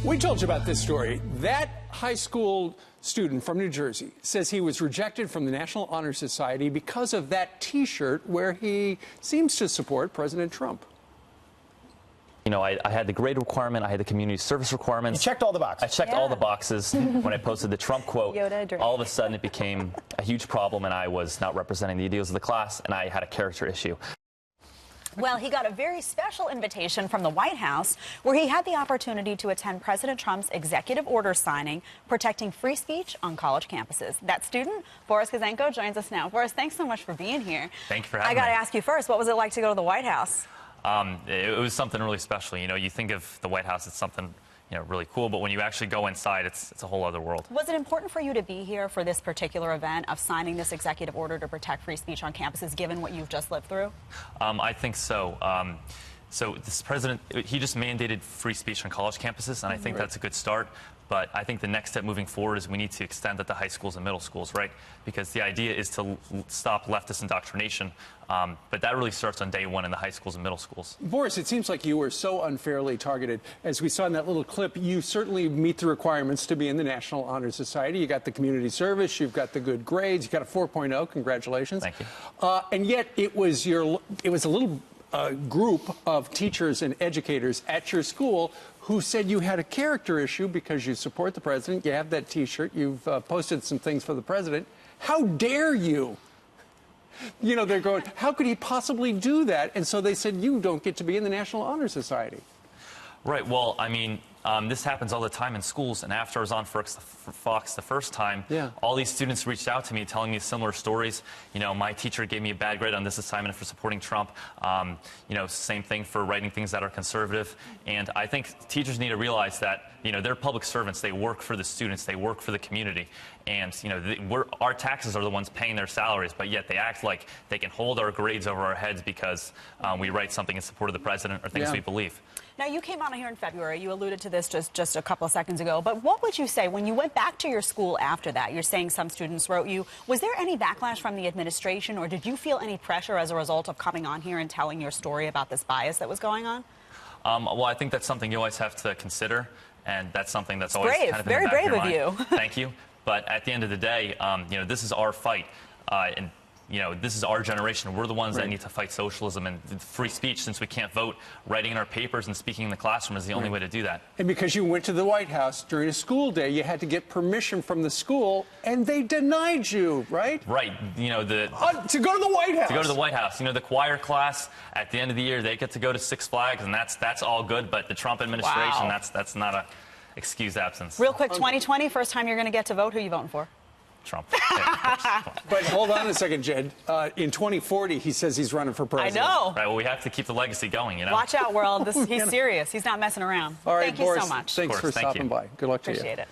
We told you about this story. That high school student from New Jersey says he was rejected from the National Honor Society because of that T-shirt where he seems to support President Trump. You know, I had the grade requirement, I had the community service requirements. You checked all the boxes. I checked all the boxes. When I posted the Trump quote, all of a sudden it became a huge problem, and I was not representing the ideals of the class, and I had a character issue. Well, he got a very special invitation from the White House where he had the opportunity to attend President Trump's executive order signing protecting free speech on college campuses. That student, Boris Kizenko, joins us now. Boris, thanks so much for being here. Thank you for having me. I got to ask you first, what was it like to go to the White House? It was something really special. You know, you think of the White House, it's something, you know, really cool, but when you actually go inside, it's a whole other world. Was it important for you to be here for this particular event of signing this executive order to protect free speech on campuses, given what you've just lived through? I think so. So this president, he just mandated free speech on college campuses, and I think that's a good start. But I think the next step moving forward is we need to extend that to high schools and middle schools, right? Because the idea is to stop leftist indoctrination. But that really starts on day one in the high schools and middle schools. Boris, it seems like you were so unfairly targeted. As we saw in that little clip, you certainly meet the requirements to be in the National Honor Society. You got the community service, you've got the good grades, you got a 4.0. Congratulations. Thank you. And yet it was a little group of teachers and educators at your school who said you had a character issue because you support the president. You have that T-shirt. You've posted some things for the president. How dare you? You know, they're going, how could he possibly do that? And so they said, you don't get to be in the National Honor Society. Right. Well, I mean, this happens all the time in schools. And after I was on Fox the first time, all these students reached out to me telling me similar stories. You know, my teacher gave me a bad grade on this assignment for supporting Trump. You know, same thing for writing things that are conservative. And I think teachers need to realize that, you know, they're public servants. They work for the students. They work for the community. And, you know, our taxes are the ones paying their salaries, but yet they act like they can hold our grades over our heads because we write something in support of the president or things we believe. Now, you came on here in February. You alluded to this just a couple of seconds ago. But what would you say when you went back to your school after that? You're saying some students wrote you. Was there any backlash from the administration, or did you feel any pressure as a result of coming on here and telling your story about this bias that was going on? Well, I think that's something you always have to consider, and that's something that's always brave. kind of Very brave of you. Thank you. But at the end of the day, you know, this is our fight, and you know, this is our generation. We're the ones that need to fight socialism and free speech. Since we can't vote, writing in our papers and speaking in the classroom is the only way to do that. And because you went to the White House during a school day, you had to get permission from the school, and they denied you, right? Right. You know, to go to the White House. To go to the White House. You know, the choir class at the end of the year, they get to go to Six Flags, and that's all good. But the Trump administration, that's not a excused absence. Real quick, 2020, first time you're going to get to vote. Who are you voting for? Trump. But hold on a second, Jed. In 2040, he says he's running for president. I know. Right, well, we have to keep the legacy going, you know. Watch out, world. He's serious. He's not messing around. All right, Thank Boris, you so much. Thanks for stopping by. Good luck to you. Appreciate it.